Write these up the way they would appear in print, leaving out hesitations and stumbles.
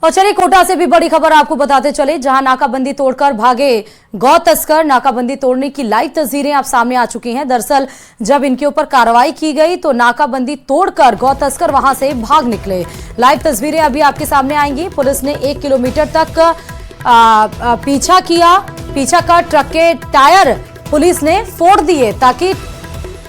और चलिए कोटा से भी बड़ी खबर आपको बताते चले, जहां नाकाबंदी तोड़कर भागे गौ तस्कर। नाकाबंदी तोड़ने की लाइव तस्वीरें आप सामने आ चुकी हैं। दरअसल जब इनके ऊपर कार्रवाई की गई तो नाकाबंदी तोड़कर गौ तस्कर वहां से भाग निकले। लाइव तस्वीरें अभी आपके सामने आएंगी। पुलिस ने 1 किलोमीटर तक पीछा किया। पीछा कर ट्रक के टायर पुलिस ने फोड़ दिए ताकि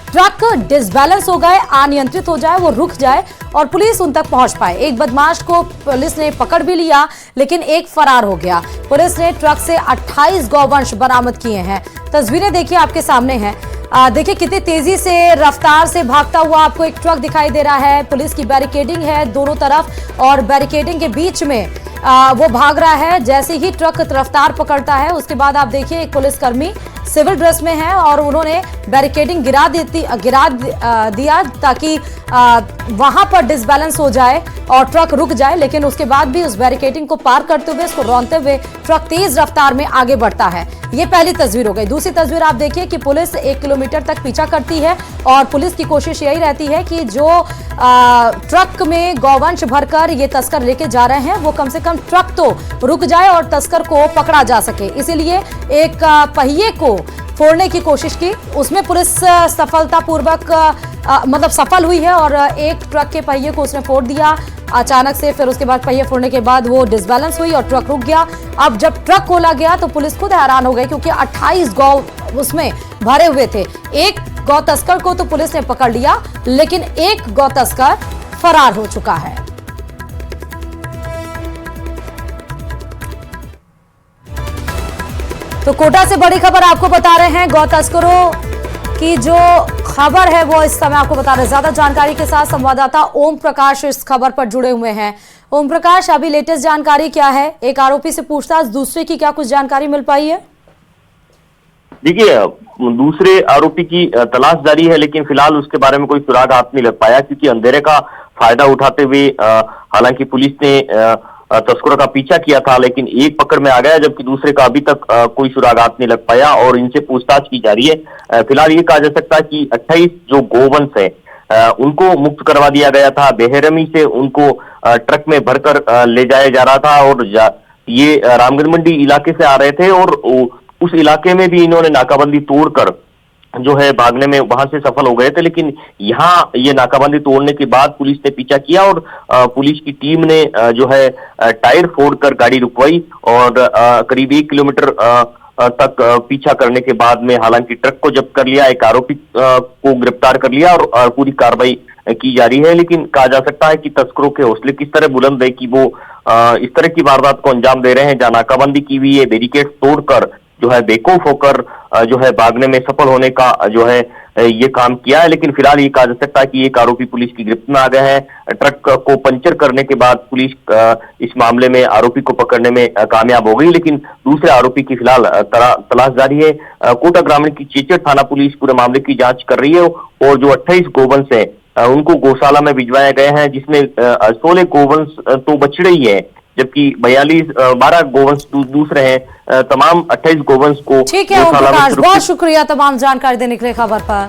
ट्रक डिसबैलेंस हो गए, अनियंत्रित हो जाए, वो रुक जाए और पुलिस उन तक पहुंच पाए। एक बदमाश को पुलिस ने पकड़ भी लिया, लेकिन एक फरार हो गया। पुलिस ने ट्रक से 28 गौवंश बरामद किए हैं। तस्वीरें देखिए आपके सामने हैं। देखिए कितनी तेजी से रफ्तार से भागता हुआ आपको एक ट्रक दिखाई दे रहा है। पुलिस की बैरिकेडिंग है दोनों तरफ और बैरिकेडिंग के बीच में वो भाग रहा है। जैसे ही ट्रक रफ्तार पकड़ता है उसके बाद आप देखिए एक पुलिसकर्मी सिविल ड्रेस में है और उन्होंने बैरिकेडिंग गिरा दिया ताकि वहां पर डिसबैलेंस हो जाए और ट्रक रुक जाए। लेकिन उसके बाद भी उस बैरिकेडिंग को पार करते हुए, उसको रौंदते हुए ट्रक तेज रफ्तार में आगे बढ़ता है। ये पहली तस्वीर हो गई। दूसरी तस्वीर आप देखिए कि पुलिस 1 किलोमीटर तक पीछा करती है और पुलिस की कोशिश यही रहती है कि जो ट्रक में गौवंश भरकर ये तस्कर लेके जा रहे हैं वो कम से कम ट्रक तो रुक जाए और तस्कर को पकड़ा जा सके। इसीलिए एक पहिए को फोड़ने की कोशिश की, उसमें पुलिस सफलतापूर्वक मतलब सफल हुई है और एक ट्रक के पहिए को उसने फोड़ दिया अचानक से। फिर उसके बाद पहिए फोड़ने के बाद वो डिसबैलेंस हुई और ट्रक रुक गया। अब जब ट्रक खोला गया तो पुलिस खुद हैरान हो गई क्योंकि 28 गौ उसमें भरे हुए थे। एक गौ तस्कर को तो पुलिस ने पकड़ लिया, लेकिन एक गौ तस्कर फरार हो चुका है। तो कोटा से बड़ी खबर आपको बता रहे हैं। गौ तस्करों की जो खबर है वो इस समय आपको बता रहे हैं। ज्यादा जानकारी के साथ संवाददाता ओम प्रकाश इस खबर पर जुड़े हुए हैं। ओम प्रकाश, अभी लेटेस्ट जानकारी क्या है? एक आरोपी से पूछताछ, दूसरे की क्या कुछ जानकारी मिल पाई है? देखिए, दूसरे आरोपी की तलाश जारी है, लेकिन फिलहाल उसके बारे में कोई सुराग हाथ नहीं लग पाया क्योंकि अंधेरे का फायदा उठाते हुए हालांकि पुलिस ने तस्करों का पीछा किया था, लेकिन एक पकड़ में आ गया, जबकि दूसरे का अभी तक कोई सुराग हाथ नहीं लग पाया और इनसे पूछताछ की जा रही है। फिलहाल ये कहा जा सकता है कि 28 जो गोवंश है उनको मुक्त करवा दिया गया था। बेरहमी से उनको ट्रक में भरकर ले जाया जा रहा था और ये रामगढ़ मंडी इलाके से आ रहे थे और उस इलाके में भी इन्होंने नाकाबंदी तोड़कर जो है भागने में वहां से सफल हो गए थे। लेकिन यहाँ ये नाकाबंदी तोड़ने के बाद पुलिस ने पीछा किया और पुलिस की टीम ने जो है टायर फोड़कर गाड़ी रुकवाई और करीब 1 किलोमीटर तक पीछा करने के बाद में हालांकि ट्रक को जब्त कर लिया, एक आरोपी को गिरफ्तार कर लिया और पूरी कार्रवाई की जा रही है। लेकिन कहा जा सकता है कि तस्करों के हौसले किस तरह बुलंद है कि वो इस तरह की वारदात को अंजाम दे रहे हैं, जहां नाकाबंदी की हुई है, बैरिकेड तोड़कर जो है बेखौफ होकर जो है भागने में सफल होने का जो है ये काम किया है। लेकिन फिलहाल ये कहा जा सकता है कि एक आरोपी पुलिस की गिरफ्त में आ गए हैं। ट्रक को पंचर करने के बाद पुलिस इस मामले में आरोपी को पकड़ने में कामयाब हो गई, लेकिन दूसरे आरोपी की फिलहाल तलाश जारी है। कोटा ग्रामीण की चेचर थाना पुलिस पूरे मामले की जांच कर रही है और जो 28 गोवंश है उनको गौशाला में भिजवाए गए हैं, जिसमें 16 गोवंश तो बछड़े ही है, जबकि 12 गोवंश दूसरे हैं। तमाम 28 गोवंश को ठीक है ओम प्रकाश, बहुत शुक्रिया तमाम जानकारी देने के लिए खबर पर।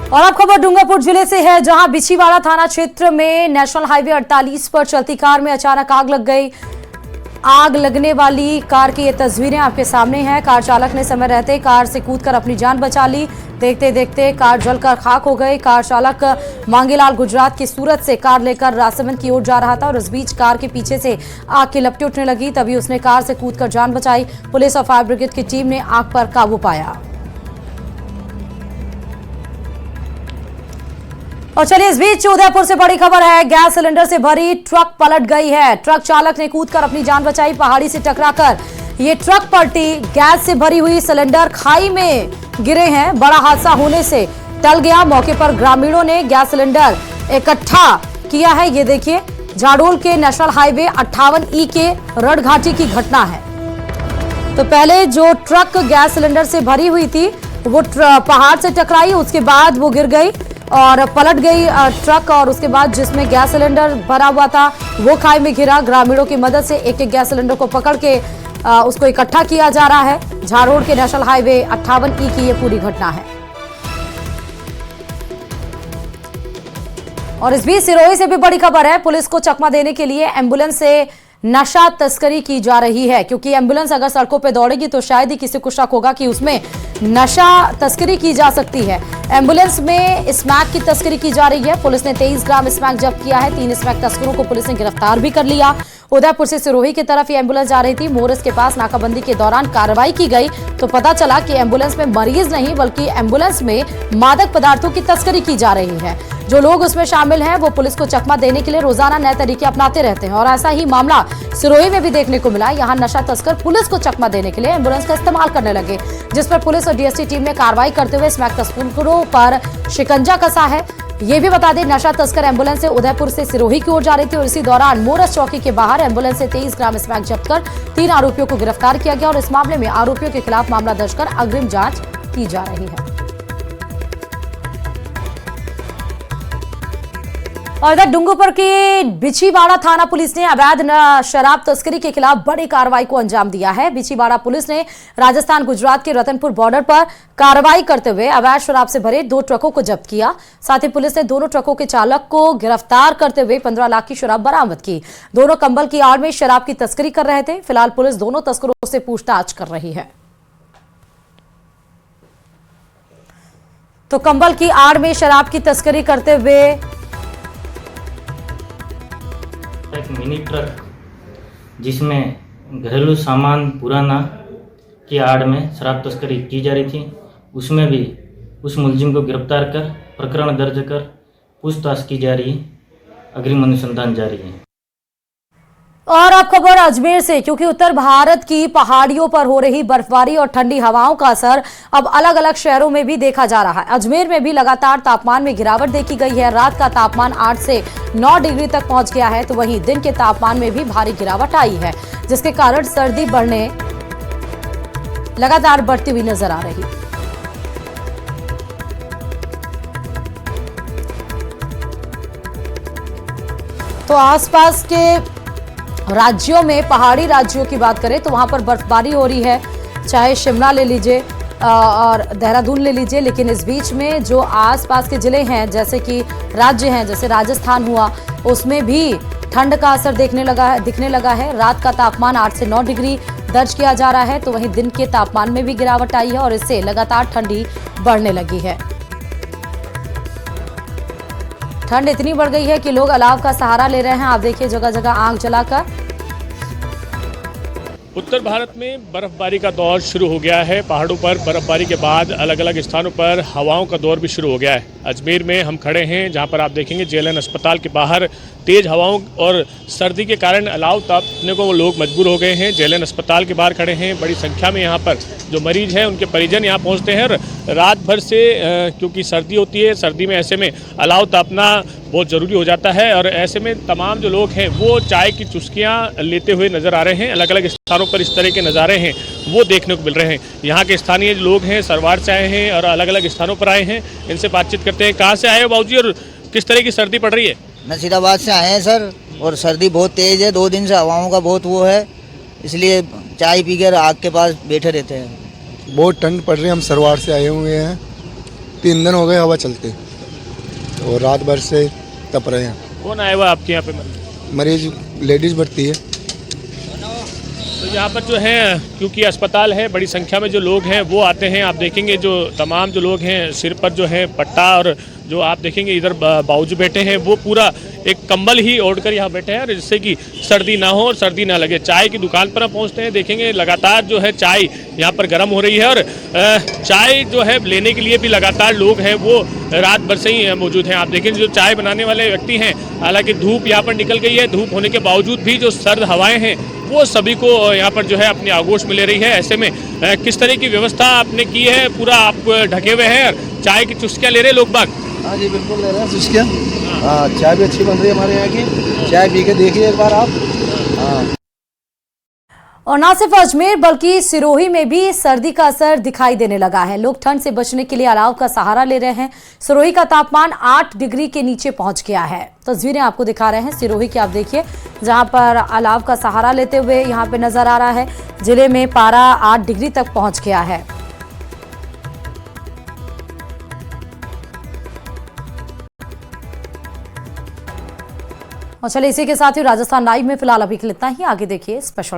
और अब खबर डूंगरपुर जिले से है, जहां बिछीवाड़ा थाना क्षेत्र में नेशनल हाईवे 48 पर चलती कार में अचानक आग लग गई। आग लगने वाली कार की ये तस्वीरें आपके सामने हैं। कार चालक ने समय रहते कार से कूदकर अपनी जान बचा ली। देखते देखते कार जलकर खाक हो गई। कार चालक मांगेलाल गुजरात की सूरत से कार लेकर राजसमंद की ओर जा रहा था और इस बीच कार के पीछे से आग की लपटें उठने लगी। तभी उसने कार से कूदकर जान बचाई। पुलिस और फायर ब्रिगेड की टीम ने आग पर काबू पाया। और चलिए इस बीच उदयपुर से बड़ी खबर है। गैस सिलेंडर से भरी ट्रक पलट गई है। ट्रक चालक ने कूदकर अपनी जान बचाई। पहाड़ी से टकराकर ये ट्रक पलटी। गैस से भरी हुई सिलेंडर खाई में गिरे हैं। बड़ा हादसा होने से टल गया। मौके पर ग्रामीणों ने गैस सिलेंडर इकट्ठा किया है। ये देखिए झाड़ोल के नेशनल हाईवे 58E के रड घाटी की घटना है। तो पहले जो ट्रक गैस सिलेंडर से भरी हुई थी वो पहाड़ से टकराई, उसके बाद वो गिर गई और पलट गई ट्रक और उसके बाद जिसमें गैस सिलेंडर भरा हुआ था वो खाई में गिरा। ग्रामीणों की मदद से एक एक गैस सिलेंडर को पकड़ के उसको इकट्ठा किया जा रहा है। झारोड़ के नेशनल हाईवे 58E की ये पूरी घटना है। और इस बीच सिरोही से भी बड़ी खबर है। पुलिस को चकमा देने के लिए एम्बुलेंस से नशा तस्करी की जा रही है, क्योंकि एम्बुलेंस अगर सड़कों पर दौड़ेगी तो शायद ही किसी को शक होगा कि उसमें नशा तस्करी की जा सकती है। एम्बुलेंस में स्मैक की तस्करी की जा रही है। पुलिस ने 23 ग्राम स्मैक जब्त किया है। 3 स्मैक तस्करों को पुलिस ने गिरफ्तार भी कर लिया। उदयपुर से सिरोही की तरफ ये एम्बुलेंस जा रही थी। मोरस के पास नाकाबंदी के दौरान कार्रवाई की गई तो पता चला कि एम्बुलेंस में मरीज नहीं बल्कि एम्बुलेंस में मादक पदार्थों की तस्करी की जा रही है। जो लोग उसमें शामिल हैं वो पुलिस को चकमा देने के लिए रोजाना नए तरीके अपनाते रहते हैं और ऐसा ही मामला सिरोही में भी देखने को मिला। यहाँ नशा तस्कर पुलिस को चकमा देने के लिए एम्बुलेंस का इस्तेमाल करने लगे, जिस पर पुलिस और डीएसटी टीम ने कार्रवाई करते हुए स्मैक तस्करों पर शिकंजा कसा है। ये भी बता दें, नशा तस्कर एम्बुलेंस से उदयपुर से सिरोही की ओर जा रही थी और इसी दौरान मोरस चौकी के बाहर एम्बुलेंस से 23 ग्राम स्मैक जब्त कर 3 आरोपियों को गिरफ्तार किया गया और इस मामले में आरोपियों के खिलाफ मामला दर्ज कर अग्रिम जांच की जा रही है। और इधर डूंगरपुर के बिछीवाड़ा थाना पुलिस ने अवैध शराब तस्करी के खिलाफ बड़ी कार्रवाई को अंजाम दिया है। बिछीवाड़ा पुलिस ने राजस्थान गुजरात के रतनपुर बॉर्डर पर कार्रवाई करते हुए अवैध शराब से भरे 2 ट्रकों को जब्त किया। साथ ही पुलिस ने दोनों ट्रकों के चालक को गिरफ्तार करते हुए 15 लाख की शराब बरामद की। दोनों कंबल की आड़ में शराब की तस्करी कर रहे थे। फिलहाल पुलिस दोनों तस्करों से पूछताछ कर रही है। तो कंबल की आड़ में शराब की तस्करी करते हुए एक मिनी ट्रक जिसमें घरेलू सामान पुराना की आड़ में शराब तस्करी की जा रही थी, उसमें भी उस मुलजिम को गिरफ्तार कर प्रकरण दर्ज कर पूछताछ की जा रही है। अग्रिम अनुसंधान जारी है। और अब खबर अजमेर से, क्योंकि उत्तर भारत की पहाड़ियों पर हो रही बर्फबारी और ठंडी हवाओं का असर अब अलग अलग शहरों में भी देखा जा रहा है। अजमेर में भी लगातार तापमान में गिरावट देखी गई है। रात का तापमान 8 से 9 डिग्री तक पहुंच गया है, तो वहीं दिन के तापमान में भी भारी गिरावट आई है, जिसके कारण सर्दी लगातार बढ़ती हुई नजर आ रही। तो आसपास के राज्यों में, पहाड़ी राज्यों की बात करें तो वहां पर बर्फबारी हो रही है, चाहे शिमला ले लीजिए और देहरादून ले लीजिए। लेकिन इस बीच में जो आसपास के जिले हैं, जैसे कि राज्य हैं, जैसे राजस्थान हुआ, उसमें भी ठंड का असर दिखने लगा है। रात का तापमान 8 से 9 डिग्री दर्ज किया जा रहा है, तो वहीं दिन के तापमान में भी गिरावट आई है और इससे लगातार ठंडी बढ़ने लगी है। ठंड इतनी बढ़ गई है कि लोग अलाव का सहारा ले रहे हैं। आप देखिए, जगह जगह आग जलाकर। उत्तर भारत में बर्फबारी का दौर शुरू हो गया है। पहाड़ों पर बर्फबारी के बाद अलग अलग स्थानों पर हवाओं का दौर भी शुरू हो गया है। अजमेर में हम खड़े हैं, जहां पर आप देखेंगे जेएलएन अस्पताल के बाहर तेज हवाओं और सर्दी के कारण अलाव तापने को लोग मजबूर हो गए हैं। जेएलएन अस्पताल के बाहर खड़े हैं। बड़ी संख्या में यहाँ पर जो मरीज हैं उनके परिजन यहाँ पहुँचते हैं और रात भर से क्योंकि सर्दी होती है, सर्दी में ऐसे में अलाव तापना बहुत ज़रूरी हो जाता है और ऐसे में तमाम जो लोग हैं वो चाय की चुस्कियाँ लेते हुए नज़र आ रहे हैं। अलग अलग स्थानों पर इस तरह के नज़ारे हैं वो देखने को मिल रहे हैं। यहाँ के स्थानीय लोग हैं, सरवार से आए हैं और अलग अलग स्थानों पर आए हैं। इनसे बातचीत करते हैं। कहाँ से आए हो बाबूजी और किस तरह की सर्दी पड़ रही है? नसीराबाद से आए हैं सर, और सर्दी बहुत तेज़ है। 2 दिन से हवाओं का बहुत वो है, इसलिए चाय पीकर आग के पास बैठे रहते हैं। बहुत ठंड पड़ रही है। हम सरवार से आए हुए हैं, 3 दिन हो गए हवा चलते और रात भर से तप रहे हैं। कौन आया हुआ आपके यहाँ पे? मरीज लेडीज़ भर्ती है। तो यहाँ पर जो है, क्योंकि अस्पताल है, बड़ी संख्या में जो लोग हैं वो आते हैं। आप देखेंगे जो तमाम जो लोग हैं सिर पर जो है पट्टा, और जो आप देखेंगे इधर बाबूजी बैठे हैं वो पूरा एक कंबल ही ओढ़कर यहाँ बैठे हैं जिससे कि सर्दी ना हो और सर्दी ना लगे। चाय की दुकान पर आप पहुँचते हैं, देखेंगे लगातार जो है चाय यहाँ पर गर्म हो रही है और चाय जो है लेने के लिए भी लगातार लोग हैं वो रात भर से ही मौजूद हैं। आप देखेंगे जो चाय बनाने वाले व्यक्ति हैं, हालांकि धूप यहाँ पर निकल गई है, धूप होने के बावजूद भी जो सर्द हवाएं हैं वो सभी को यहाँ पर जो है अपनी आगोश में ले रही है। ऐसे में किस तरह की व्यवस्था आपने की है? पूरा आप ढके हुए हैं और चाय की चुस्कियाँ ले रहे लोग बाग? हाँ जी, बिल्कुल ले रहे हैं चुस्कियाँ। हाँ, चाय भी अच्छी बन रही है हमारे यहाँ की। चाय पी के देखिए एक बार आप। हाँ। और न सिर्फ अजमेर बल्कि सिरोही में भी सर्दी का असर दिखाई देने लगा है। लोग ठंड से बचने के लिए अलाव का सहारा ले रहे हैं। सिरोही का तापमान 8 डिग्री के नीचे पहुंच गया है। तस्वीरें आपको दिखा रहे हैं सिरोही की, आप देखिए, जहां पर अलाव का सहारा लेते हुए यहां पे नजर आ रहा है। जिले में पारा 8 डिग्री तक पहुंच गया है। और चलिए इसी के साथ ही राजस्थान लाइव में फिलहाल अभी के लिए इतना ही। आगे देखिए स्पेशल।